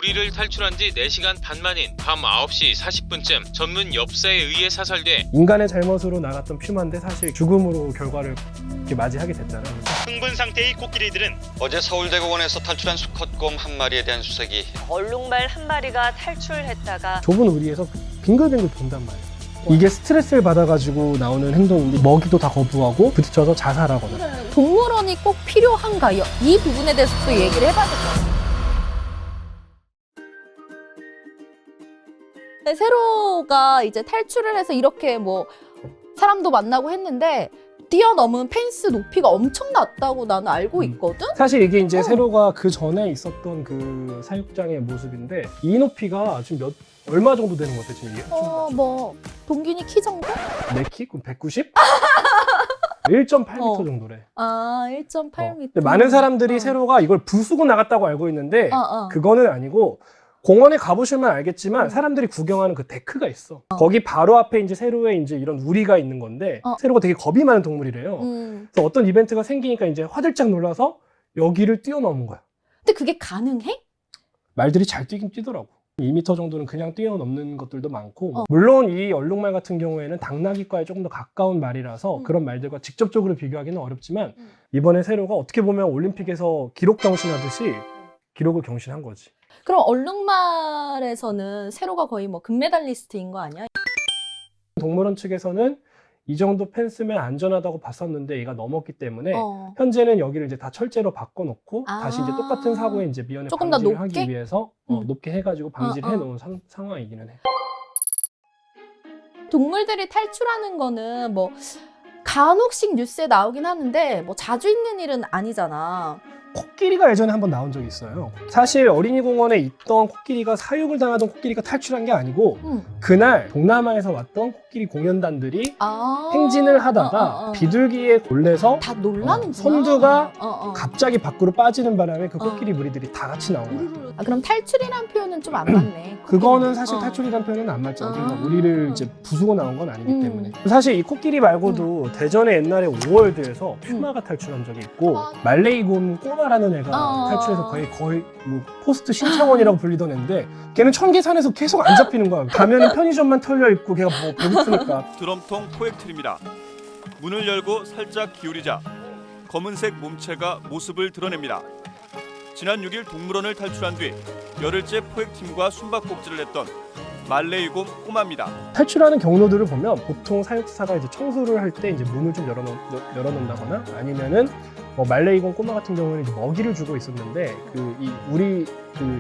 우리를 탈출한 지 4시간 반 만인 밤 9시 40분쯤 전문 엽사에 의해 사살돼 인간의 잘못으로 나갔던 퓨마인데 사실 죽음으로 결과를 이렇게 맞이하게 됐잖아요. 흥분 상태의 코끼리들은 어제 서울대공원에서 탈출한 수컷곰 한 마리에 대한 수색이 얼룩말 한 마리가 탈출했다가 좁은 우리에서 빙글빙글 돈단 말이에요. 이게 스트레스를 받아가지고 나오는 행동인데 먹이도 다 거부하고 부딪혀서 자살하거나. 동물원이 꼭 필요한가요? 이 부분에 대해서 또 얘기를 해봐야 될 것 같아요. 네, 세로가 이제 탈출을 해서 이렇게 뭐 사람도 만나고 했는데 뛰어넘은 펜스 높이가 엄청 낮다고 나는 알고 있거든? 사실 이게 이제 세로가 그 전에 있었던 그 사육장의 모습인데 이 높이가 지금 얼마 정도 되는 것 같아 지금 이게? 뭐 동균이 키 정도? 내 키? 그럼 190? 1.8m 정도래. 아, 1.8m. 근데 많은 사람들이 세로가 이걸 부수고 나갔다고 알고 있는데 어. 그거는 아니고 공원에 가보시면 알겠지만 사람들이 구경하는 그 데크가 있어. 거기 바로 앞에 이제 세로에 이제 이런 우리가 있는 건데 세로가 되게 겁이 많은 동물이래요. 그래서 어떤 이벤트가 생기니까 이제 화들짝 놀라서 여기를 뛰어넘은 거야. 근데 그게 가능해? 말들이 잘 뛰긴 뛰더라고. 2m 정도는 그냥 뛰어넘는 것들도 많고 물론 이 얼룩말 같은 경우에는 당나귀과에 조금 더 가까운 말이라서 그런 말들과 직접적으로 비교하기는 어렵지만 이번에 세로가 어떻게 보면 올림픽에서 기록 경신하듯이 기록을 경신한 거지. 그럼 얼룩말에서는 세로가 거의 뭐 금메달리스트인 거 아니야? 동물원 측에서는 이 정도 펜스면 안전하다고 봤었는데 얘가 넘었기 때문에 현재는 여기를 이제 다 철제로 바꿔놓고 다시 이제 똑같은 사고에 이제 미연에 조금 더 방지를 높게? 하기 위해서 높게 해가지고 방지를 해놓은 상황이기는 해. 동물들이 탈출하는 거는 뭐 간혹씩 뉴스에 나오긴 하는데 뭐 자주 있는 일은 아니잖아. 코끼리가 예전에 한번 나온 적이 있어요. 사실 어린이공원에 있던 코끼리가 사육을 당하던 코끼리가 탈출한 게 아니고 그날 동남아에서 왔던 코끼리 공연단들이 행진을 하다가 비둘기에 골려서 다 놀라는구나. 선두가 갑자기 밖으로 빠지는 바람에 그 코끼리 무리들이 다 같이 나온 거야. 아, 그럼 탈출이란 표현은 좀 안 맞네. 그거는 사실 탈출이란 표현은 안 맞죠. 그러니까 우리를 이제 부수고 나온 건 아니기 때문에. 사실 이 코끼리 말고도 대전에 옛날에 오월드에서 퓨마가 탈출한 적이 있고 말레이곰 꼬마라는 애가 탈출해서 거의 뭐 포스트 신창원이라고 불리던 애인데 걔는 청계산에서 계속 안 잡히는 거야. 가면은 편의점만 털려 있고 걔가 뭐 배고프니까. 드럼통 포획틀입니다. 문을 열고 살짝 기울이자 검은색 몸체가 모습을 드러냅니다. 지난 6일 동물원을 탈출한 뒤 열흘째 포획팀과 숨바꼭질을 했던 말레이곰 꼬마입니다. 탈출하는 경로들을 보면 보통 사육사가 이제 청소를 할 때 이제 문을 좀 열어놓는다거나 아니면은 말레이곰 꼬마 같은 경우는 이제 먹이를 주고 있었는데 우리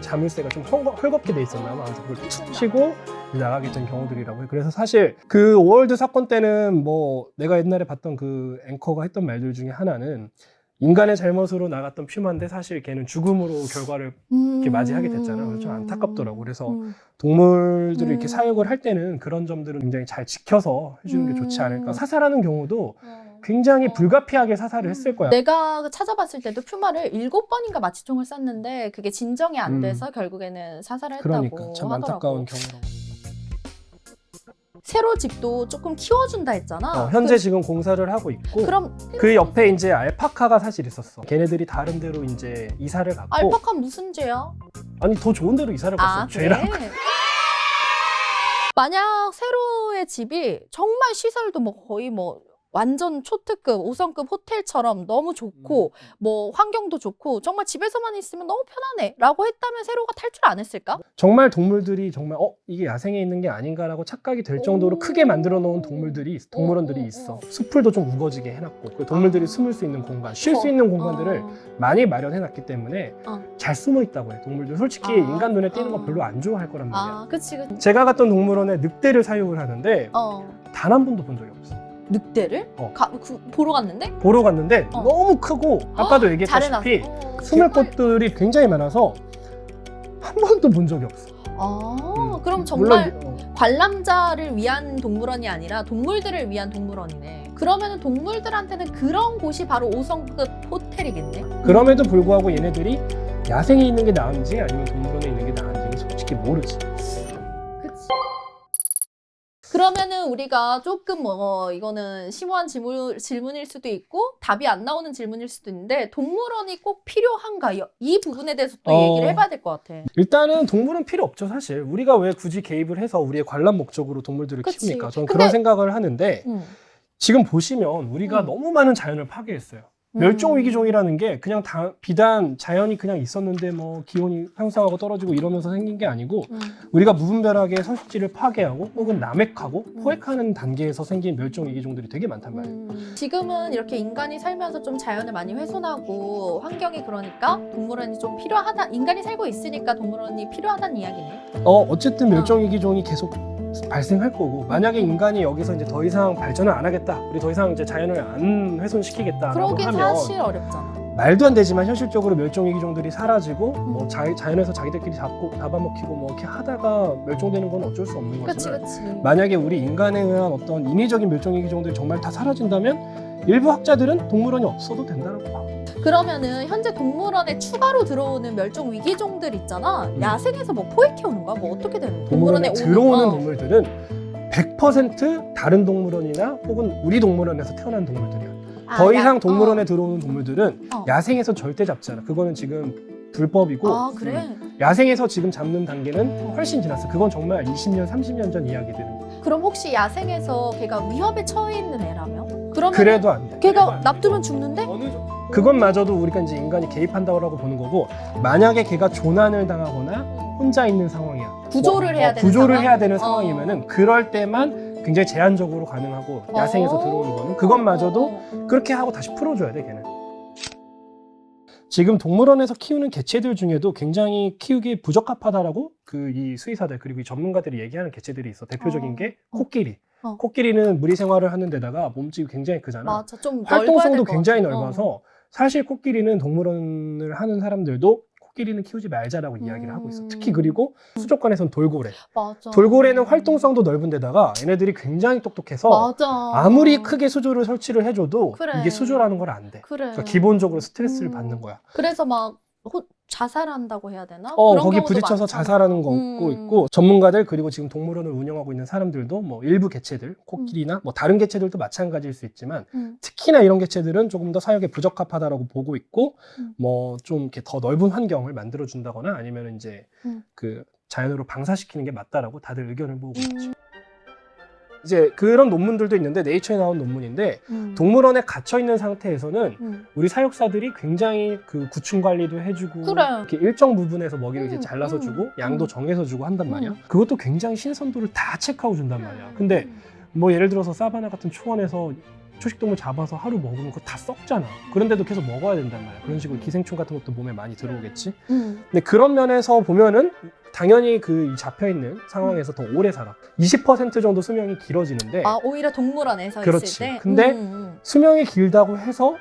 자물쇠가 좀 헐겁게 돼 있었나 봐. 그래서 그걸 툭 치고 나가게 된 경우들이라고 해. 그래서 사실 그 오월드 사건 때는 뭐 내가 옛날에 봤던 그 앵커가 했던 말들 중에 하나는 인간의 잘못으로 나갔던 퓨마인데 사실 걔는 죽음으로 결과를 이렇게 맞이하게 됐잖아요. 그래서 좀 안타깝더라고. 그래서 동물들을 이렇게 사육을 할 때는 그런 점들을 굉장히 잘 지켜서 해주는 게 좋지 않을까. 사살하는 경우도 굉장히 불가피하게 사살을 했을 거야. 내가 찾아봤을 때도 퓨마를 7번인가 마취총을 쐈는데 그게 진정이 안 돼서 결국에는 사살을 했다고 그러니까 참 안타까운 경우라고. 세로 집도 조금 키워준다 했잖아. 현재 지금 공사를 하고 있고 그럼 그 옆에 이제 알파카가 사실 있었어. 걔네들이 다른 데로 이제 이사를 갔고 알파카 무슨 죄야? 아니 더 좋은 데로 이사를 갔어. 죄라고. 그래? 만약 세로의 집이 정말 시설도 뭐 거의 뭐 완전 초특급, 5성급 호텔처럼 너무 좋고 뭐 환경도 좋고 정말 집에서만 있으면 너무 편하네 라고 했다면 세로가 탈출 안 했을까? 정말 동물들이 정말 이게 야생에 있는 게 아닌가라고 착각이 될 정도로 크게 만들어 놓은 동물원들이 있어. 숲을도 좀 우거지게 해놨고 그 동물들이 숨을 수 있는 공간, 쉴 수 있는 공간들을 많이 마련해놨기 때문에 잘 숨어 있다고 해. 동물들 솔직히 인간 눈에 띄는 거 별로 안 좋아할 거란 말이야. 그치. 제가 갔던 동물원에 늑대를 사육을 하는데 단 한 번도 본 적이 없어. 늑대를? 보러 갔는데? 보러 갔는데 너무 크고 아까도 얘기했다시피 숨을 곳들이 굉장히 많아서 한 번도 본 적이 없어. 그럼 정말 관람자를 위한 동물원이 아니라 동물들을 위한 동물원이네. 그러면 동물들한테는 그런 곳이 바로 5성급 호텔이겠네? 그럼에도 불구하고 얘네들이 야생에 있는 게 나은지 아니면 동물원에 있는 게 나은지는 솔직히 모르지. 그치. 그러면은 우리가 조금 이거는 심오한 질문일 수도 있고 답이 안 나오는 질문일 수도 있는데 동물원이 꼭 필요한가요? 이 부분에 대해서 또 얘기를 해봐야 될 것 같아. 일단은 동물은 필요 없죠, 사실. 우리가 왜 굳이 개입을 해서 우리의 관람 목적으로 동물들을 그치. 키웁니까? 저는 근데- 그런 생각을 하는데 지금 보시면 우리가 음. 너무 많은 자연을 파괴했어요. 멸종위기종이라는 게 그냥 비단 자연이 그냥 있었는데 뭐 기온이 상승하고 떨어지고 이러면서 생긴 게 아니고 우리가 무분별하게 서식지를 파괴하고 혹은 남획하고 포획하는 단계에서 생긴 멸종위기종들이 되게 많단 말이에요. 지금은 이렇게 인간이 살면서 좀 자연을 많이 훼손하고 환경이 그러니까 동물원이 좀 필요하다. 인간이 살고 있으니까 동물원이 필요하다는 이야기네. 어쨌든 멸종위기종이 계속 발생할 거고 만약에 인간이 여기서 이제 더 이상 발전을 안 하겠다, 우리 더 이상 이제 자연을 안 훼손시키겠다라고 그러긴 하면 사실 어렵잖아. 말도 안 되지만 현실적으로 멸종위기종들이 사라지고 뭐 자연에서 자기들끼리 잡아먹히고 뭐 이렇게 하다가 멸종되는 건 어쩔 수 없는 그치 거지만 그치. 만약에 우리 인간에 의한 어떤 인위적인 멸종위기종들이 정말 다 사라진다면 일부 학자들은 동물원이 없어도 된다고 봐. 그러면은 현재 동물원에 추가로 들어오는 멸종 위기종들 있잖아. 야생에서 뭐 포획해 오는 거야? 뭐 어떻게 되는 거야? 동물원에 오는 들어오는 거. 동물들은 100% 다른 동물원이나 혹은 우리 동물원에서 태어난 동물들이야. 더 이상 동물원에 들어오는 동물들은 야생에서 절대 잡지 않아. 그거는 지금 불법이고 아 그래? 야생에서 지금 잡는 단계는 훨씬 지났어. 그건 정말 20년, 30년 전 이야기들은. 그럼 혹시 야생에서 걔가 위협에 처해 있는 애라면? 그러면 그래도 안 돼. 걔가 납두면 죽는데? 그것마저도 우리가 이제 인간이 개입한다고 보는 거고 만약에 걔가 조난을 당하거나 혼자 있는 상황이야. 구조를 해야 되는 구조를 상황? 해야 되는 상황이면은 그럴 때만 굉장히 제한적으로 가능하고 야생에서 들어오는 거는 그것마저도 그렇게 하고 다시 풀어줘야 돼 걔는. 지금 동물원에서 키우는 개체들 중에도 굉장히 키우기 부적합하다라고 이 수의사들 그리고 이 전문가들이 얘기하는 개체들이 있어. 대표적인 게 코끼리. 코끼리는 무리 생활을 하는 데다가 몸집이 굉장히 크잖아. 맞아, 좀 활동성도 굉장히 넓어서 사실 코끼리는 동물원을 하는 사람들도 코끼리는 키우지 말자라고 이야기를 하고 있어. 특히 그리고 수족관에선 돌고래. 맞아. 돌고래는 활동성도 넓은 데다가 얘네들이 굉장히 똑똑해서 맞아. 아무리 크게 수조를 설치를 해줘도 그래. 이게 수조라는 걸 안 돼. 그래. 그러니까 기본적으로 스트레스를 받는 거야. 그래서 막 자살한다고 해야 되나? 그런 거기 경우도 부딪혀서 많잖아. 자살하는 거 있고 전문가들 그리고 지금 동물원을 운영하고 있는 사람들도 뭐 일부 개체들 코끼리나 뭐 다른 개체들도 마찬가지일 수 있지만 특히나 이런 개체들은 조금 더 사육에 부적합하다라고 보고 있고 뭐 좀 이렇게 더 넓은 환경을 만들어 준다거나 아니면 이제 그 자연으로 방사시키는 게 맞다라고 다들 의견을 모으고 있죠. 이제 그런 논문들도 있는데 네이처에 나온 논문인데 동물원에 갇혀 있는 상태에서는 우리 사육사들이 굉장히 그 구충 관리도 해주고 그래. 이렇게 일정 부분에서 먹이를 이렇게 잘라서 주고 양도 정해서 주고 한단 말이야. 그것도 굉장히 신선도를 다 체크하고 준단 말이야. 근데 뭐 예를 들어서 사바나 같은 초원에서 초식동물 잡아서 하루 먹으면 그거 다 썩잖아. 그런데도 계속 먹어야 된단 말이야. 그런 식으로 기생충 같은 것도 몸에 많이 들어오겠지. 근데 그런 면에서 보면은 당연히 이 잡혀있는 상황에서 더 오래 살아. 20% 정도 수명이 길어지는데 오히려 동물원에서 그렇지. 있을 때? 근데 수명이 길다고 해서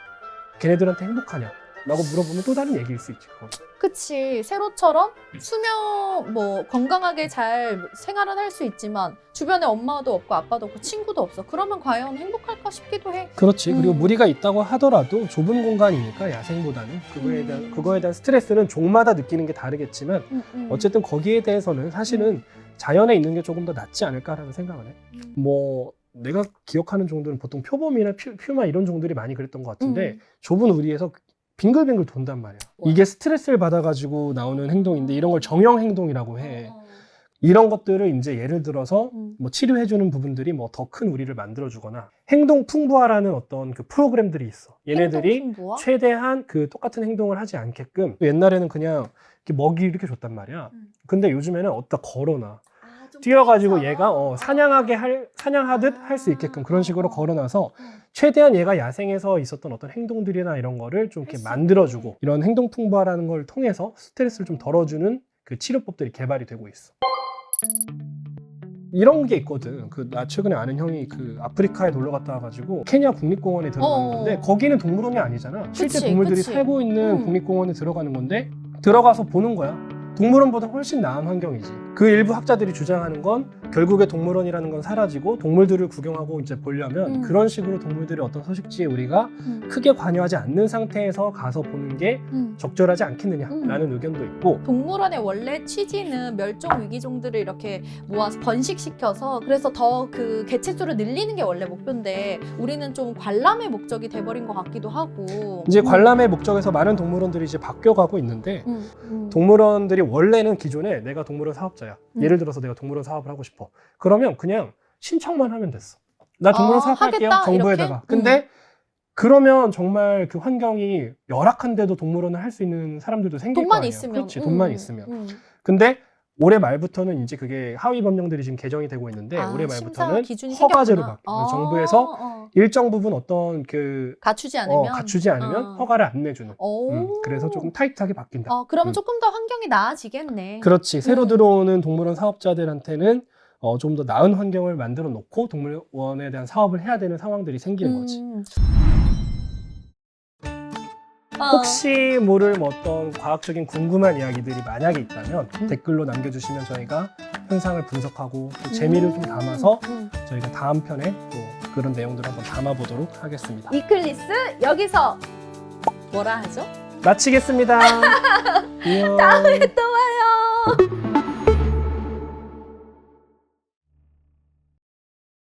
걔네들한테 행복하냐? 라고 물어보면 또 다른 얘기일 수 있지. 그건. 그치. 세로처럼 수명 건강하게 잘 생활은 할 수 있지만 주변에 엄마도 없고 아빠도 없고 친구도 없어. 그러면 과연 행복할까 싶기도 해. 그렇지. 그리고 무리가 있다고 하더라도 좁은 공간이니까 야생보다는 그거에 대한 스트레스는 종마다 느끼는 게 다르겠지만 어쨌든 거기에 대해서는 사실은 자연에 있는 게 조금 더 낫지 않을까라는 생각을 해. 뭐 내가 기억하는 종들은 보통 표범이나 퓨마 이런 종들이 많이 그랬던 것 같은데 좁은 우리에서 빙글빙글 돈단 말이야. 이게 스트레스를 받아가지고 나오는 행동인데 이런 걸 정형 행동이라고 해. 이런 것들을 이제 예를 들어서 뭐 치료해주는 부분들이 뭐 더 큰 우리를 만들어주거나 행동 풍부화라는 어떤 그 프로그램들이 있어. 얘네들이 행동 풍부화? 최대한 그 똑같은 행동을 하지 않게끔 옛날에는 그냥 이렇게 먹이 이렇게 줬단 말이야. 근데 요즘에는 어디다 걸어놔. 뛰어가지고 얘가 사냥하듯 할 수 있게끔 그런 식으로 걸어놔서 최대한 얘가 야생에서 있었던 어떤 행동들이나 이런 거를 좀 이렇게 만들어주고 이런 행동 풍부화라는 걸 통해서 스트레스를 좀 덜어주는 그 치료법들이 개발이 되고 있어. 이런 게 있거든. 나 최근에 아는 형이 아프리카에 놀러 갔다 와가지고 케냐 국립공원에 들어가는 건데 거기는 동물원이 아니잖아. 실제 그치, 동물들이 그치. 살고 있는 국립공원에 들어가는 건데 들어가서 보는 거야. 동물원보다 훨씬 나은 환경이지. 그 일부 학자들이 주장하는 건 결국에 동물원이라는 건 사라지고 동물들을 구경하고 이제 보려면 그런 식으로 동물들의 어떤 서식지에 우리가 크게 관여하지 않는 상태에서 가서 보는 게 적절하지 않겠느냐라는 의견도 있고. 동물원의 원래 취지는 멸종 위기종들을 이렇게 모아서 번식시켜서 그래서 더 그 개체수를 늘리는 게 원래 목표인데 우리는 좀 관람의 목적이 돼버린 것 같기도 하고. 이제 관람의 목적에서 많은 동물원들이 이제 바뀌어가고 있는데 동물원들이 원래는 기존에 내가 동물원 사업자야. 예를 들어서 내가 동물원 사업을 하고 싶어. 그러면 그냥 신청만 하면 됐어. 나 동물원 사업할게요. 하겠다, 정부에다가. 이렇게? 근데 그러면 정말 그 환경이 열악한데도 동물원을 할 수 있는 사람들도 생길 거 돈만 아니에요. 있으면. 그렇지, 돈만 있으면. 근데 올해 말부터는 이제 그게 하위 법령들이 지금 개정이 되고 있는데 올해 말부터는 허가제로 바뀌어요. 정부에서 일정 부분 어떤 그 갖추지 않으면 허가를 안 내주는. 그래서 조금 타이트하게 바뀐다. 그러면 조금 더 환경이 나아지겠네. 그렇지. 새로 들어오는 동물원 사업자들한테는 좀 더 나은 환경을 만들어 놓고 동물원에 대한 사업을 해야 되는 상황들이 생기는 거지. 혹시 모를 뭐 어떤 과학적인 궁금한 이야기들이 만약에 있다면 댓글로 남겨주시면 저희가 현상을 분석하고 또 재미를 좀 담아서 저희가 다음 편에 또 그런 내용들을 한번 담아보도록 하겠습니다. 이클리스 여기서 뭐라 하죠? 마치겠습니다. 안녕. 다음에 또 봐요.